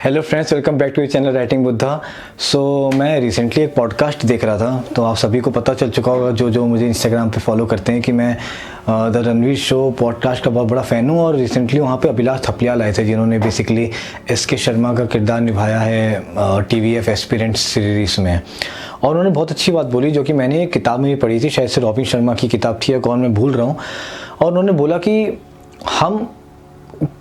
Hello friends, welcome back to channel writing Buddha. मैं recently एक podcast देख रहा था, तो आप सभी को पता चल चुका होगा जो मुझे इंस्टाग्राम पे फॉलो करते हैं कि मैं द रणवीर शो पॉडकास्ट का बहुत बड़ा फ़ैन हूँ। और रिसेंटली वहाँ पे अभिलाष थपलियाल आए थे, जिन्होंने बेसिकली एस.के. शर्मा का किरदार निभाया है TVF एस्पिरेंट्स सीरीज़ में। और उन्होंने बहुत अच्छी बात बोली, जो कि मैंने एक किताब में भी पढ़ी थी, शायद से रॉबिन शर्मा की किताब थी या कौन, मैं भूल रहा हूँ। और उन्होंने बोला कि हम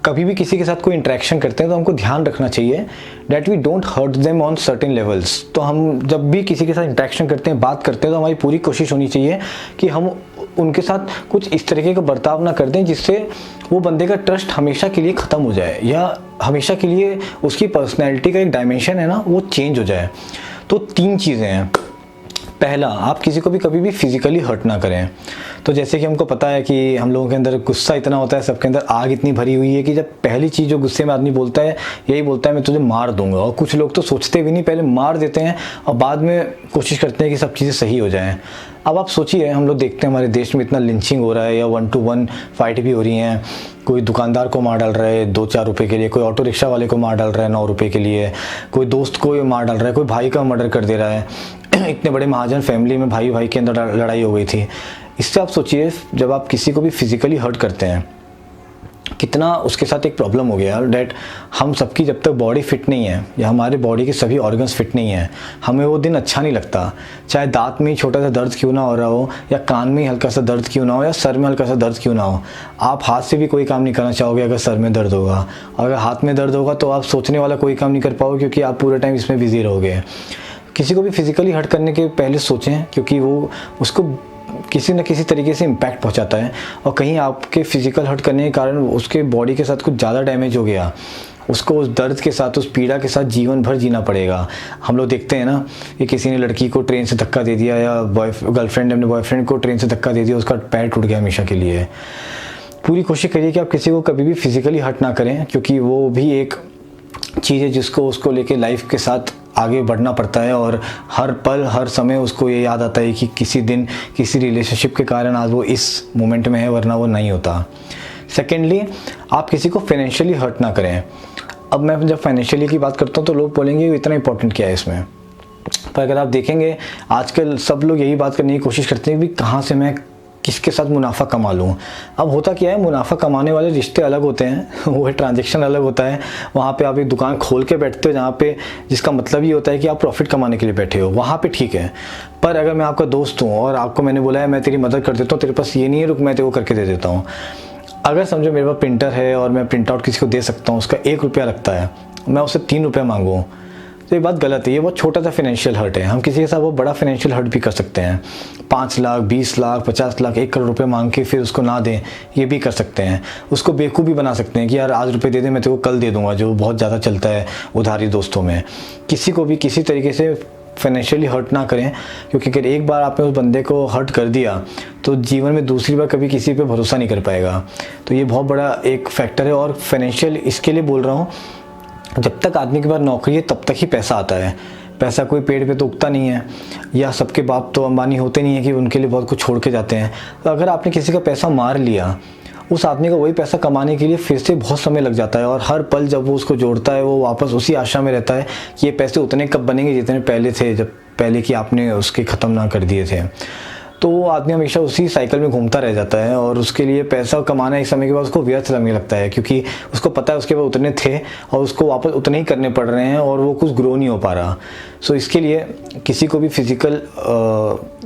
कभी भी किसी के साथ कोई इंटरेक्शन करते हैं तो हमको ध्यान रखना चाहिए that we don't hurt them on certain levels. तो हम जब भी किसी के साथ इंटरेक्शन करते हैं, बात करते हैं, तो हमारी पूरी कोशिश होनी चाहिए कि हम उनके साथ कुछ इस तरीके का बर्ताव ना कर दें जिससे वो बंदे का ट्रस्ट हमेशा के लिए ख़त्म हो जाए, या हमेशा के लिए उसकी पर्सनैलिटी का एक डायमेंशन है ना, वो चेंज हो जाए। तो 3 चीज़ें हैं। पहला, आप किसी को भी कभी भी फिजिकली हर्ट ना करें। तो जैसे कि हमको पता है कि हम लोगों के अंदर गुस्सा इतना होता है, सबके अंदर आग इतनी भरी हुई है कि जब पहली चीज़ जो गुस्से में आदमी बोलता है, यही बोलता है मैं तुझे मार दूंगा। और कुछ लोग तो सोचते भी नहीं, पहले मार देते हैं और बाद में कोशिश करते हैं कि सब चीज़ें सही हो जाएं। अब आप सोचिए, हम लोग देखते हैं हमारे देश में इतना लिंचिंग हो रहा है, या 1 to 1 फाइट भी हो रही हैं। कोई दुकानदार को मार डाल रहा है 2-4 रुपये के लिए, कोई ऑटो रिक्शा वाले को मार डाल रहा है 9 रुपये के लिए, कोई दोस्त को मार डाल रहा है, कोई भाई का मर्डर कर दे रहा है। इतने बड़े महाजन फैमिली में भाई के अंदर लड़ाई हो गई थी। इससे आप सोचिए, जब आप किसी को भी फिजिकली हर्ट करते हैं, कितना उसके साथ एक प्रॉब्लम हो गया डैट हम सबकी जब तक बॉडी फिट नहीं है, या हमारे बॉडी के सभी ऑर्गन्स फिट नहीं है, हमें वो दिन अच्छा नहीं लगता। चाहे दांत में ही छोटा सा दर्द क्यों ना हो रहा हो, या कान में ही हल्का सा दर्द क्यों ना हो, या सर में हल्का सा दर्द क्यों ना हो, आप हाथ से भी कोई काम नहीं करना चाहोगे अगर सर में दर्द होगा। और अगर हाथ में दर्द होगा तो आप सोचने वाला कोई काम नहीं कर पाओगे, क्योंकि आप पूरे टाइम इसमें बिजी रहोगे। किसी को भी फिजिकली हर्ट करने के पहले सोचें, क्योंकि वो उसको किसी न किसी तरीके से इम्पैक्ट पहुंचाता है। और कहीं आपके फिजिकल हर्ट करने के कारण उसके बॉडी के साथ कुछ ज़्यादा डैमेज हो गया, उसको उस दर्द के साथ, उस पीड़ा के साथ जीवन भर जीना पड़ेगा। हम लोग देखते हैं ना कि किसी ने लड़की को ट्रेन से धक्का दे दिया, या गर्लफ्रेंड ने अपने बॉयफ्रेंड को ट्रेन से धक्का दे दिया, उसका पैर टूट गया हमेशा के लिए। पूरी कोशिश करिए कि आप किसी को कभी भी फिजिकली हर्ट ना करें, क्योंकि वो भी एक चीज़ है जिसको उसको लेके लाइफ के साथ आगे बढ़ना पड़ता है। और हर पल हर समय उसको ये याद आता है कि किसी दिन किसी रिलेशनशिप के कारण आज वो इस मोमेंट में है, वरना वो नहीं होता। सेकेंडली, आप किसी को फाइनेंशियली हर्ट ना करें। अब मैं जब फाइनेंशियली की बात करता हूँ तो लोग बोलेंगे इतना इंपॉर्टेंट क्या है इसमें, पर अगर आप देखेंगे आजकल सब लोग यही बात करने की कोशिश करते हैं कि कहाँ से मैं किसके साथ मुनाफा कमा लूँ। अब होता क्या है, मुनाफा कमाने वाले रिश्ते अलग होते हैं वो ट्रांजैक्शन अलग होता है। वहाँ पे आप एक दुकान खोल के बैठते हो, जहाँ पे जिसका मतलब ये होता है कि आप प्रॉफिट कमाने के लिए बैठे हो, वहाँ पे ठीक है। पर अगर मैं आपका दोस्त हूँ और आपको मैंने बोला है मैं तेरी मदद कर देता हूँ, तेरे पास ये नहीं है, रुक मैं तेरे को करके दे देता हूँ। अगर समझो मेरे पास प्रिंटर है और मैं प्रिंट आउट किसी को दे सकता हूँ, उसका 1 रुपया लगता है, मैं उससे 3 रुपये मांगूँ, तो ये बात गलत है। ये बहुत छोटा सा फाइनेंशियल हर्ट है। हम किसी के साथ वो बड़ा फाइनेंशियल हर्ट भी कर सकते हैं। 5 लाख, 20 लाख, 50 लाख, 1 करोड़ रुपए मांग के फिर उसको ना दें, ये भी कर सकते हैं। उसको बेवकूफ़ भी बना सकते हैं कि यार आज रुपए दे दे, मैं तेरे को कल दे दूंगा, जो बहुत ज़्यादा चलता है उधारी दोस्तों में। किसी को भी किसी तरीके से फाइनेंशियली हर्ट ना करें, क्योंकि अगर एक बार आपने उस बंदे को हर्ट कर दिया तो जीवन में दूसरी बार कभी किसी पे भरोसा नहीं कर पाएगा। तो ये बहुत बड़ा एक फैक्टर है। और फाइनेंशियल इसके लिए बोल रहा हूँ, जब तक आदमी के पास नौकरी है तब तक ही पैसा आता है। पैसा कोई पेड़ पे तो उगता नहीं है, या सबके बाप तो अंबानी होते नहीं है कि उनके लिए बहुत कुछ छोड़ के जाते हैं। तो अगर आपने किसी का पैसा मार लिया, उस आदमी को वही पैसा कमाने के लिए फिर से बहुत समय लग जाता है। और हर पल जब वो उसको जोड़ता है, वो वापस उसी आशा में रहता है कि ये पैसे उतने कब बनेंगे जितने पहले थे, जब पहले कि आपने उसके ख़त्म ना कर दिए थे। तो वो आदमी हमेशा उसी साइकिल में घूमता रह जाता है, और उसके लिए पैसा कमाना एक समय के बाद उसको व्यर्थ लगने लगता है, क्योंकि उसको पता है उसके पास उतने थे और उसको वापस उतने ही करने पड़ रहे हैं, और वो कुछ ग्रो नहीं हो पा रहा। सो इसके लिए किसी को भी फिजिकल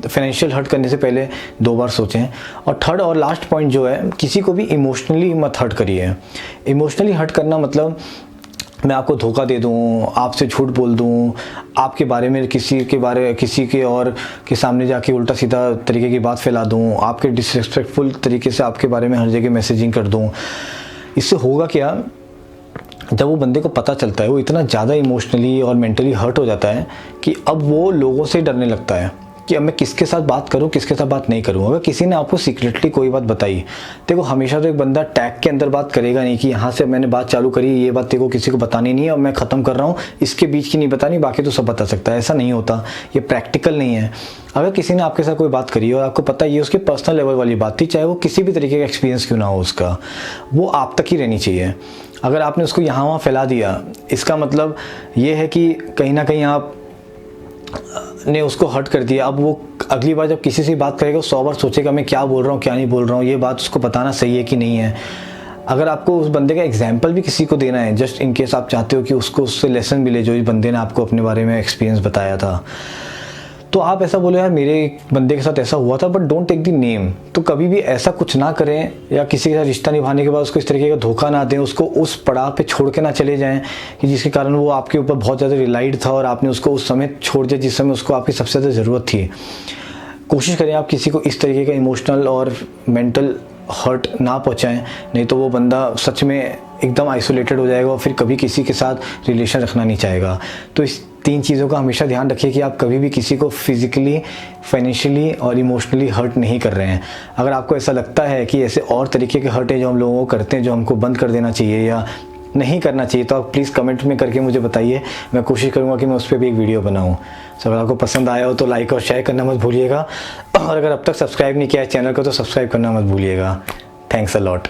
फाइनेंशियल हर्ट करने से पहले 2 बार सोचें। और थर्ड और लास्ट पॉइंट जो है, किसी को भी इमोशनली मत हर्ट करिए। इमोशनली हर्ट करना मतलब मैं आपको धोखा दे दूं, आपसे झूठ बोल दूं, आपके बारे में किसी के और के सामने जाके उल्टा सीधा तरीके की बात फैला दूं, आपके डिसरिस्पेक्टफुल तरीके से आपके बारे में हर जगह मैसेजिंग कर दूं। इससे होगा क्या, जब वो बंदे को पता चलता है, वो इतना ज़्यादा इमोशनली और मेंटली हर्ट हो जाता है कि अब वो लोगों से डरने लगता है कि अब मैं किसके साथ बात करूं, किसके साथ बात नहीं करूं। अगर किसी ने आपको सीक्रेटली कोई बात बताई, देखो हमेशा तो एक बंदा टैग के अंदर बात करेगा नहीं कि यहाँ से मैंने बात चालू करी, ये बात तेरे को किसी को बतानी नहीं है और मैं ख़त्म कर रहा हूँ, इसके बीच की नहीं बतानी, बाकी तो सब बता सकता है। ऐसा नहीं होता, ये प्रैक्टिकल नहीं है। अगर किसी ने आपके साथ कोई बात करी और आपको पता है ये उसके पर्सनल लेवल वाली बात थी, चाहे वो किसी भी तरीके का एक्सपीरियंस क्यों ना हो उसका, वो आप तक ही रहनी चाहिए। अगर आपने उसको यहाँ वहाँ फैला दिया, इसका मतलब ये है कि कहीं ना कहीं आप ने उसको हर्ट कर दिया। अब वो अगली बार जब किसी से बात करेगा 100 बार सोचेगा मैं क्या बोल रहा हूँ क्या नहीं बोल रहा हूँ, ये बात उसको बताना सही है कि नहीं है। अगर आपको उस बंदे का एग्जाम्पल भी किसी को देना है, जस्ट इन केस आप चाहते हो कि उसको उससे लेसन मिले जो इस बंदे ने आपको अपने बारे में एक्सपीरियंस बताया था, तो आप ऐसा बोलो यार मेरे बंदे के साथ ऐसा हुआ था, but don't take the name. तो कभी भी ऐसा कुछ ना करें, या किसी के साथ रिश्ता निभाने के बाद उसको इस तरीके का धोखा ना दें, उसको उस पड़ाव पे छोड़ के ना चले जाएं कि जिसके कारण वो आपके ऊपर बहुत ज़्यादा रिलाइड था और आपने उसको उस समय छोड़ दिया जिस समय उसको आपकी सबसे ज़्यादा ज़रूरत थी। कोशिश करें आप किसी को इस तरीके का इमोशनल और मेंटल हर्ट ना पहुंचाएं, नहीं तो वो बंदा सच में एकदम आइसोलेटेड हो जाएगा और फिर कभी किसी के साथ रिलेशन रखना नहीं चाहेगा। तो इस 3 चीज़ों का हमेशा ध्यान रखिए कि आप कभी भी किसी को फिजिकली, फाइनेंशियली और इमोशनली हर्ट नहीं कर रहे हैं। अगर आपको ऐसा लगता है कि ऐसे और तरीके के हर्ट है जो हम लोगों को करते हैं, जो हमको बंद कर देना चाहिए या नहीं करना चाहिए, तो आप प्लीज़ कमेंट में करके मुझे बताइए। मैं कोशिश करूँगा कि मैं उस पर भी एक वीडियो बनाऊँ। तो अगर आपको पसंद आया हो तो लाइक और शेयर करना मत भूलिएगा, और अगर अब तक सब्सक्राइब नहीं किया है चैनल को तो सब्सक्राइब करना मत भूलिएगा। Thanks a lot.